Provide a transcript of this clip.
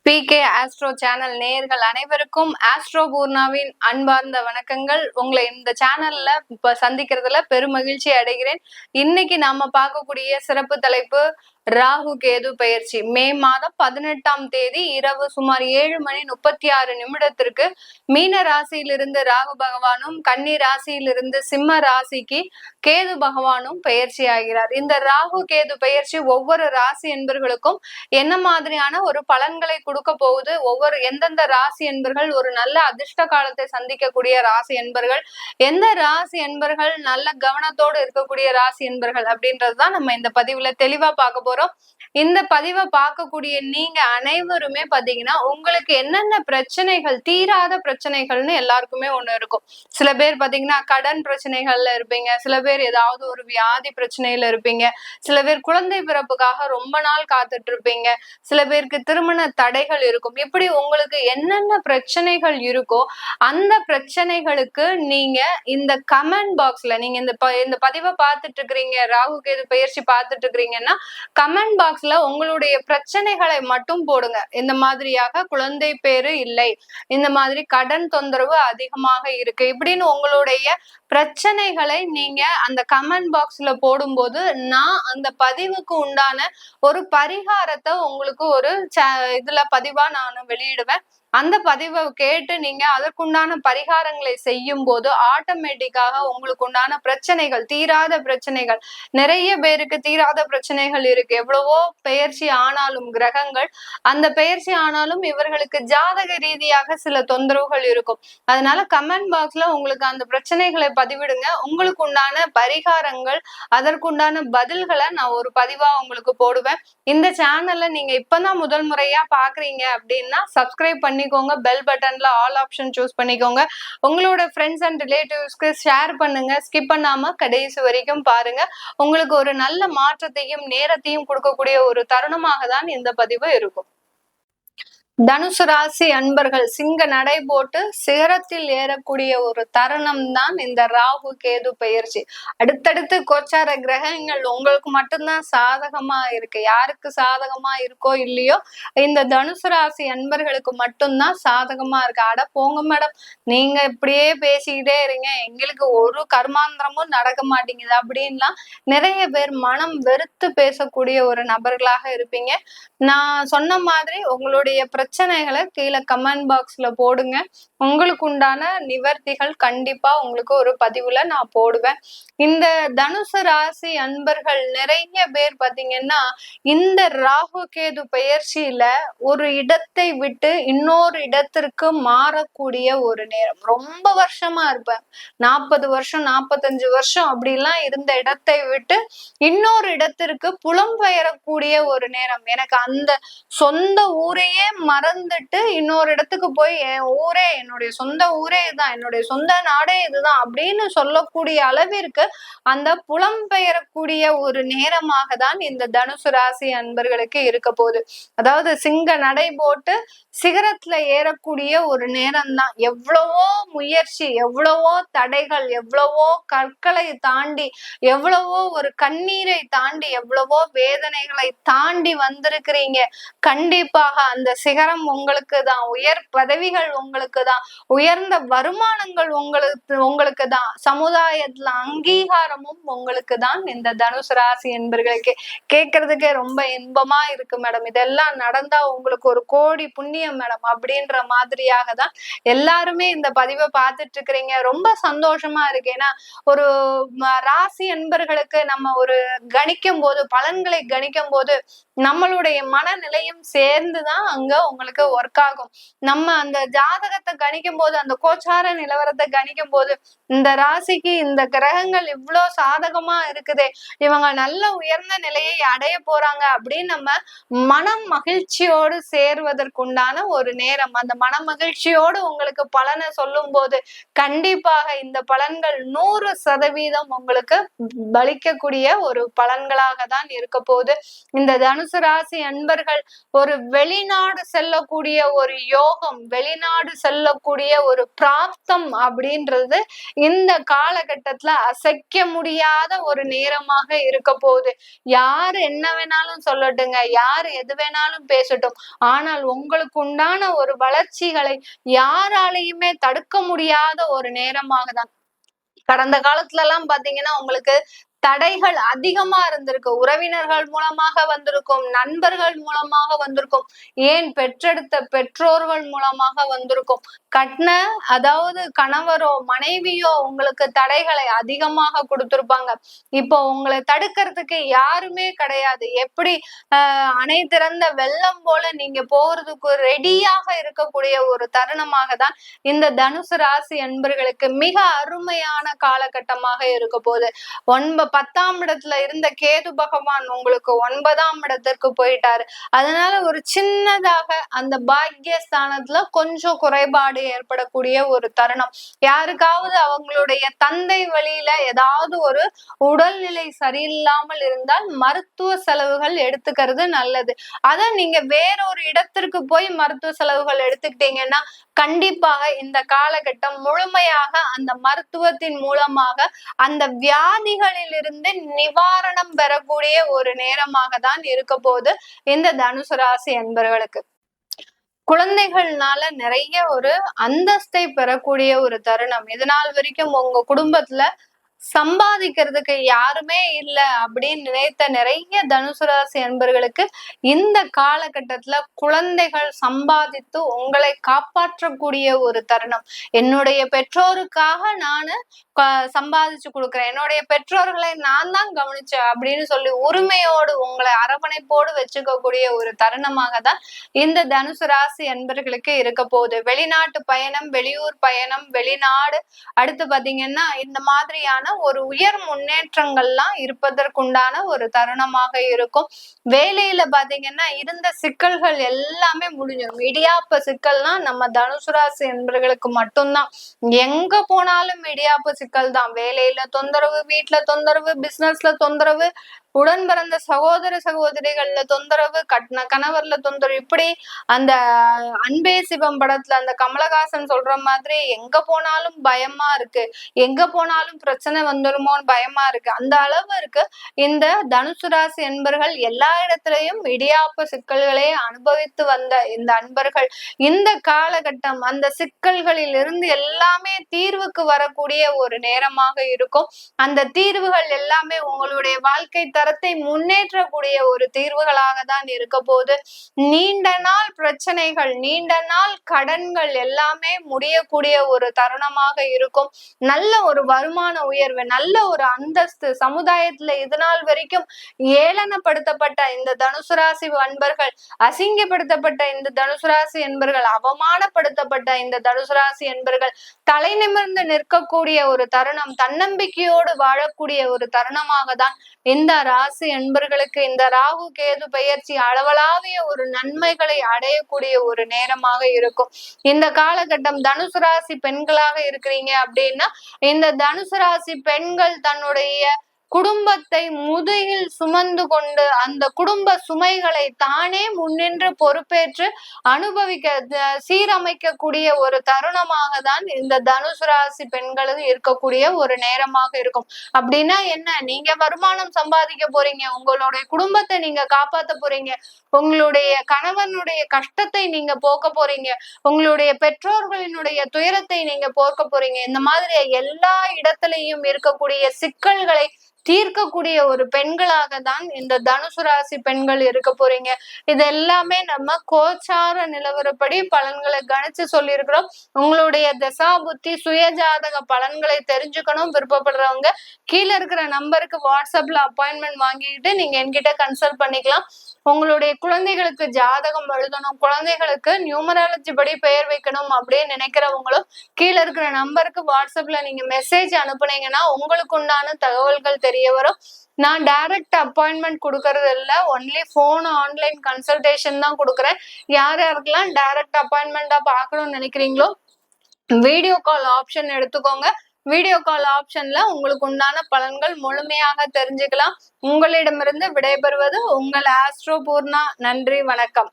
PK astro channel நேயர்கள் அனைவருக்கும் astro பூர்ணாவின் அன்பார்ந்த வணக்கங்கள். உங்களை இந்த சேனல்ல இப்ப சந்திக்கிறதுல பெருமகிழ்ச்சி அடைகிறேன். இன்னைக்கு நாம பார்க்கக்கூடிய சிறப்பு தலைப்பு ராகு கேது பெயர்ச்சி. மே மாதம் 18ஆம் தேதி இரவு சுமார் 7:36 மீன ராசியிலிருந்து ராகு பகவானும் கன்னி ராசியிலிருந்து சிம்ம ராசிக்கு கேது பகவானும் பெயர்ச்சி ஆகிறார். இந்த ராகு கேது பெயர்ச்சி ஒவ்வொரு ராசி என்பர்களுக்கும் என்ன மாதிரியான ஒரு பலன்களை கொடுக்க போகுது, எந்தெந்த ராசி என்பர்கள் ஒரு நல்ல அதிர்ஷ்ட காலத்தை சந்திக்கக்கூடிய ராசி என்பர்கள், எந்த ராசி என்பர்கள் நல்ல கவனத்தோடு இருக்கக்கூடிய ராசி என்பர்கள் அப்படின்றதுதான் நம்ம இந்த பதிவுல தெளிவா பார்க்க போறோம். இந்த பதிவை பார்க்கக்கூடிய நீங்க அனைவருமே பாத்தீங்கன்னா உங்களுக்கு என்னென்ன பிரச்சனைகள், தீராத பிரச்சனைகள்னு எல்லாருக்குமே ஒண்ணு இருக்கும். சில பேர் பாத்தீங்கன்னா கடன் பிரச்சனைகள்ல இருப்பீங்க, சில பேர் ஏதாவது ஒரு வியாதி பிரச்சனையில இருப்பீங்க, சில பேர் குழந்தை பிறப்புக்காக ரொம்ப நாள் காத்துட்டு இருப்பீங்க, சில பேருக்கு திருமண தடைகள் இருக்கும். இப்படி உங்களுக்கு என்னென்ன பிரச்சனைகள் இருக்கோ அந்த பிரச்சனைகளுக்கு நீங்க இந்த கமெண்ட் பாக்ஸ்ல நீங்க இந்த பதிவை பார்த்துட்டு இருக்கிறீங்க, ராகு கேது பெயர்ச்சி பார்த்துட்டு இருக்கிறீங்கன்னா கமெண்ட் பாக்ஸ்ல உங்களுடைய பிரச்சனைகளை மட்டும் போடுங்க. இந்த மாதிரியாக குழந்தை பேரு இல்லை, இந்த மாதிரி கடன் தொந்தரவு அதிகமாக இருக்கு, இப்படின்னு உங்களுடைய பிரச்சனைகளை நீங்க அந்த கமெண்ட் பாக்ஸ்ல போடும்போது நான் அந்த பதிவுக்கு உண்டான ஒரு பரிகாரத்தை உங்களுக்கு ஒரு இதுல பதிவா நான் வெளியிடுவேன். அந்த பதிவை கேட்டு நீங்க அதற்குண்டான பரிகாரங்களை செய்யும் போது ஆட்டோமேட்டிக்காக உங்களுக்கு உண்டான பிரச்சனைகள், தீராத பிரச்சனைகள், நிறைய பேருக்கு தீராத பிரச்சனைகள் இருக்கு. எவ்வளவோ பெயர்ச்சி ஆனாலும் கிரகங்கள் அந்த பெயர்ச்சி ஆனாலும் இவர்களுக்கு ஜாதக ரீதியாக சில தொந்தரவுகள் இருக்கும். அதனால கமெண்ட் பாக்ஸ்ல உங்களுக்கு அந்த பிரச்சனைகளை பதிவிடுங்க. உங்களுக்கு உண்டான பரிகாரங்கள், அதற்குண்டான பதில்களை நான் ஒரு பதிவா உங்களுக்கு போடுவேன். இந்த சேனல்ல நீங்க இப்பதான் முதல் முறையா பாக்குறீங்க அப்படின்னா சப்ஸ்கிரைப் பண்ணிக்கோங்க, பெல் பட்டன்ல ஆல் ஆப்ஷன் சூஸ் பண்ணிக்கோங்க, உங்களோட ஃப்ரெண்ட்ஸ் அண்ட் ரிலேட்டிவ்ஸ்க்கு ஷேர் பண்ணுங்க, ஸ்கிப் பண்ணாம கடைசி வரைக்கும் பாருங்க. உங்களுக்கு ஒரு நல்ல மாற்றத்தையும் நேரத்தையும் கொடுக்கக்கூடிய ஒரு தருணமாக தான் இந்த பதிவு இருக்கும். தனுசு ராசி அன்பர்கள் சிங்க நடை போட்டு சிகரத்தில் ஏறக்கூடிய ஒரு தருணம் தான் இந்த ராகு கேது பெயர்ச்சி. அடுத்தடுத்து கோச்சார கிரகங்கள் உங்களுக்கு மட்டும்தான் சாதகமா இருக்கு. யாருக்கு சாதகமா இருக்கோ இல்லையோ இந்த தனுசு ராசி அன்பர்களுக்கு மட்டும்தான் சாதகமா இருக்கு. அட போங்க மேடம், நீங்க இப்படியே பேசிக்கிட்டே இருங்க, எங்களுக்கு ஒரு கர்மாந்திரமும் நடக்க மாட்டேங்குது அப்படின்லாம் நிறைய பேர் மனம் வெறுத்து பேசக்கூடிய ஒரு நபர்களாக இருப்பீங்க. நான் சொன்ன மாதிரி உங்களுடைய பிரச்சனைகளை கீழே கமெண்ட் பாக்ஸ்ல போடுங்க. உங்களுக்கு உண்டான நிவர்த்திகள் கண்டிப்பா உங்களுக்கு ஒரு பதிவுல நான் போடுவேன். இந்த தனுசு ராசி அன்பர்கள் நிறைய பேர் பாத்தீங்கன்னா இந்த ராகு கேது பெயர்ச்சியில ஒரு இடத்தை விட்டு இன்னொரு இடத்திற்கு மாறக்கூடிய ஒரு நேரம். ரொம்ப வருஷமா இருப்பேன், 40 வருஷம் 45 வருஷம் அப்படிலாம் இருந்த இடத்தை விட்டு இன்னொரு இடத்திற்கு புலம்பெயரக்கூடிய ஒரு நேரம். எனக்கு அந்த சொந்த ஊரையே மறந்துட்டு இன்னொரு இடத்துக்கு போய் என் ஊரே, என்னுடைய சொந்த ஊரே இதுதான், என்னுடைய சொந்த நாடே இதுதான் அப்படின்னு சொல்லக்கூடிய அளவிற்கு அந்த புலம்பெயரக்கூடிய ஒரு நேரமாக தான் இந்த தனுசு ராசி அன்பர்களுக்கு இருக்க போகுது. அதாவது சிங்க நடை போட்டு சிகரத்துல ஏறக்கூடிய ஒரு நேரம் தான். எவ்வளவோ முயற்சி, எவ்வளவோ தடைகள், எவ்வளவோ கற்களை தாண்டி, எவ்வளவோ ஒரு கண்ணீரை தாண்டி, எவ்வளவோ வேதனைகளை தாண்டி வந்திருக்கிறீங்க. கண்டிப்பாக அந்த சிகரம் உங்களுக்கு தான், உயர் பதவிகள் உங்களுக்கு தான், உயர்ந்த வருமானங்கள் உங்களுக்கு தான், சமுதாயத்துல அங்கீகாரமும் உங்களுக்கு தான். இந்த தனுசு ராசி என்பர்களுக்கு கேட்கறதுக்கே ரொம்ப இன்பமா இருக்கு மேடம், இதெல்லாம் நடந்தா உங்களுக்கு ஒரு கோடி புண்ணியம் மேடம் அப்படின்ற மாதிரியாக தான் எல்லாருமே இந்த பதிவை பார்த்துட்டு இருக்கிறீங்க. ரொம்ப சந்தோஷமா இருக்கு. ஏன்னா ஒரு ராசி என்பர்களுக்கு நம்ம ஒரு கணிக்கும் போது, பலன்களை கணிக்கும் போது நம்மளுடைய மனநிலையும் சேர்ந்துதான் அங்க உங்களுக்கு ஒர்க் ஆகும். நம்ம அந்த ஜாதகத்தை கணிக்கும் போது, அந்த கோச்சார நிலவரத்தை கணிக்கும் போது, இந்த ராசிக்கு இந்த கிரகங்கள் இவ்வளவு சாதகமா இருக்குதே, இவங்க நல்ல உயர்ந்த நிலையை அடைய போறாங்க அப்படின்னு நம்ம மனம் மகிழ்ச்சியோடு சேர்வதற்குண்டான ஒரு நேரம். அந்த மன மகிழ்ச்சியோடு உங்களுக்கு பலனை சொல்லும் போது கண்டிப்பாக இந்த பலன்கள் 100% உங்களுக்கு பலிக்கக்கூடிய ஒரு பலன்களாக தான் இருக்க போகுது. இந்த தனுசு ராசி அன்பர்கள் ஒரு வெளிநாடு செல்லக்கூடிய ஒரு யோகம், வெளிநாடு செல்லக்கூடிய ஒரு பிராப்தம் அப்படின்றது இந்த காலகட்டத்துல அசைக்க முடியாத ஒரு நேரமாக இருக்க போகுது. யாரு என்ன வேணாலும் சொல்லட்டுங்க, யாரு எது வேணாலும் பேசட்டும், ஆனால் உங்களுக்கு உண்டான ஒரு வளர்ச்சிகளை யாராலையுமே தடுக்க முடியாத ஒரு நேரமாக தான். கடந்த காலத்துல எல்லாம் பாத்தீங்கன்னா உங்களுக்கு தடைகள் அதிகமா இருந்திருக்கு. உறவினர்கள் மூலமாக வந்திருக்கும், நண்பர்கள் மூலமாக வந்திருக்கும், ஏன் பெற்றெடுத்த பெற்றோர்கள் மூலமாக வந்திருக்கும். அதாவது கணவரோ மனைவியோ உங்களுக்கு தடைகளை அதிகமாக கொடுத்திருப்பாங்க. இப்போ உங்களை தடுக்கிறதுக்கு யாருமே கிடையாது. எப்படி அணை திறந்த வெள்ளம் போல நீங்க போறதுக்கு ரெடியாக இருக்கக்கூடிய ஒரு தருணமாக தான் இந்த தனுசு ராசி அன்பர்களுக்கு மிக அருமையான காலகட்டமாக இருக்க போகுது. 10ஆம் இடத்துல இருந்த கேது பகவான் உங்களுக்கு 9ஆம் இடத்திற்கு போயிட்டாரு. அதனால ஒரு சின்னதாக அந்த பாக்கியஸ்தானத்துல கொஞ்சம் குறைபாடு ஏற்படக்கூடிய ஒரு தருணம். யாருக்காவது அவங்களுடைய தந்தை வழியில ஏதாவது ஒரு உடல்நிலை சரியில்லாமல் இருந்தால் மருத்துவ செலவுகள் எடுத்துக்கிறது நல்லது. அத நீங்க வேறொரு இடத்திற்கு போய் மருத்துவ செலவுகள் எடுத்துக்கிட்டீங்கன்னா கண்டிப்பாக இந்த காலகட்டம் முழுமையாக அந்த மருத்துவத்தின் மூலமாக அந்த வியாதிகளிலிருந்து நிவாரணம் பெறக்கூடிய ஒரு நேரமாக தான் இருக்க போது இந்த தனுசு ராசி என்பவர்களுக்கு. குழந்தைகள்னால நிறைய ஒரு அந்தஸ்தை பெறக்கூடிய ஒரு தருணம். இதனால் வரைக்கும் உங்க குடும்பத்துல சம்பாதிக்கிறதுக்கு யாருமே இல்ல அப்படின்னு நினைத்த நிறைய தனுசு ராசி அன்பர்களுக்கு இந்த காலகட்டத்துல குழந்தைகள் சம்பாதித்து உங்களை காப்பாற்றக்கூடிய ஒரு தருணம். என்னுடைய பெற்றோருக்காக நானு சம்பாதிச்சு கொடுக்குறேன், என்னுடைய பெற்றோர்களை நான் தான் கவனிச்சேன் அப்படின்னு சொல்லி உரிமையோடு உங்களை அரவணைப்போடு வச்சுக்கக்கூடிய ஒரு தருணமாக தான் இந்த தனுசு ராசி அன்பர்களுக்கு இருக்க போகுது. வெளிநாட்டு பயணம், வெளியூர் பயணம், வெளிநாடு, அடுத்து பாத்தீங்கன்னா இந்த மாதிரியான ஒரு உயர் முன்னேற்றங்கள்லாம் இருப்பதற்குண்டான ஒரு தருணமாக இருக்கும். வேலையில பாத்தீங்கன்னா இருந்த சிக்கல்கள் எல்லாமே முடிஞ்சிடும். இடியாப்ப சிக்கல்னா நம்ம தனுசு ராசி என்பவர்களுக்கு மட்டும்தான். எங்க போனாலும் இடியாப்ப சிக்கல் தான். வேலையில தொந்தரவு, வீட்டுல தொந்தரவு, பிசினஸ்ல தொந்தரவு, உடன் பிறந்த சகோதர சகோதரிகள்ல தொந்தரவு, கட்டின கணவர்ல தொந்தரவு. இப்படி அந்த அன்பே சிவம் படத்துல அந்த கமலஹாசன் சொல்ற மாதிரி எங்க போனாலும் பயமா இருக்கு, எங்க போனாலும் பிரச்சனை வந்துருமோன்னு பயமா இருக்கு. அந்த அளவு இருக்கு. இந்த தனுசு ராசி அன்பர்கள் எல்லா இடத்திலையும் இடியாப்ப சிக்கல்களை அனுபவித்து வந்த இந்த அன்பர்கள் இந்த காலகட்டம் அந்த சிக்கல்களில் இருந்து எல்லாமே தீர்வுக்கு வரக்கூடிய ஒரு நேரமாக இருக்கும். அந்த தீர்வுகள் எல்லாமே உங்களுடைய வாழ்க்கை தரத்தை முன்னேற்றக்கூடிய ஒரு தீர்வுகளாக தான் இருக்க போது. நீண்ட நாள் பிரச்சனைகள், நீண்ட நாள் கடன்கள் எல்லாமே முடியக்கூடிய ஒரு தருணமாக இருக்கும். நல்ல ஒரு வருமான உயர்வு, நல்ல ஒரு அந்தஸ்து, சமுதாயத்துல இதுநாள் வரைக்கும் ஏளனப்படுத்தப்பட்ட இந்த தனுசு ராசி அன்பர்கள், அசிங்கப்படுத்தப்பட்ட இந்த தனுசு ராசி என்பர்கள், அவமானப்படுத்தப்பட்ட இந்த தனுசு ராசி என்பர்கள் தலை நிமிர்ந்து நிற்கக்கூடிய ஒரு தருணம், தன்னம்பிக்கையோடு வாழக்கூடிய ஒரு தருணமாக தான் இந்த ராசி அன்பர்களுக்கு இந்த ராகு கேது பெயர்ச்சி அளவலாவிய ஒரு நன்மைகளை அடையக்கூடிய ஒரு நேரமாக இருக்கும். இந்த காலகட்டம் தனுசு ராசி பெண்களாக இருக்கிறீங்க அப்படின்னா இந்த தனுசு ராசி பெண்கள் தன்னுடைய குடும்பத்தை முதுகில் சுமந்து கொண்டு அந்த குடும்ப சுமைகளை தானே முன்னின்று பொறுப்பேற்று சீரமைக்கக்கூடிய ஒரு தருணமாக தான் இந்த தனுசு ராசி பெண்களுக்கு இருக்கக்கூடிய ஒரு நேரமாக இருக்கும். அப்படின்னா என்ன, நீங்க வருமானம் சம்பாதிக்க போறீங்க, உங்களுடைய குடும்பத்தை நீங்க காப்பாத்த போறீங்க, உங்களுடைய கணவனுடைய கஷ்டத்தை நீங்க போக்க போறீங்க, உங்களுடைய பெற்றோர்களினுடைய துயரத்தை நீங்க போக்க போறீங்க. இந்த மாதிரி எல்லா இடத்திலையும் இருக்கக்கூடிய சிக்கல்களை தீர்க்கக்கூடிய ஒரு பெண்களாக தான் இந்த தனுசு ராசி பெண்கள் இருக்க போறீங்க. இது எல்லாமே நம்ம கோச்சார நிலவரப்படி பலன்களை கணிச்சு சொல்லியிருக்கிறோம். உங்களுடைய தசா புத்தி சுயஜாதக பலன்களை தெரிஞ்சுக்கணும் விருப்பப்படுறவங்க கீழே இருக்கிற நம்பருக்கு வாட்ஸ்அப்ல அப்பாயின்மெண்ட் வாங்கிட்டு நீங்க என்கிட்ட கன்சல்ட் பண்ணிக்கலாம். உங்களுடைய குழந்தைகளுக்கு ஜாதகம் எழுதணும், குழந்தைகளுக்கு நியூமராலஜி படி பெயர் வைக்கணும் அப்படின்னு நினைக்கிறவங்களும் கீழே இருக்கிற நம்பருக்கு வாட்ஸ்அப்ல நீங்க மெசேஜ் அனுப்புனீங்கன்னா உங்களுக்கு உண்டான தகவல்கள் தெரிய வரும். நான் டைரக்ட் அப்பாயின்மெண்ட் கொடுக்கறது இல்ல, ஒன்லி போன் ஆன்லைன் கன்சல்டேஷன் தான் கொடுக்குறேன். யாருக்கெல்லாம் டைரக்ட் அப்பாயின்மெண்டா பார்க்கணும்னு நினைக்கிறீங்களோ வீடியோ கால் ஆப்ஷன் எடுத்துக்கோங்க. வீடியோ கால் ஆப்ஷன்ல உங்களுக்கு உண்டான பலன்கள் முழுமையாக தெரிஞ்சுக்கலாம். உங்களிடமிருந்து விடைபெறுவது உங்கள் ஆஸ்ட்ரோ பூர்ணா. நன்றி, வணக்கம்.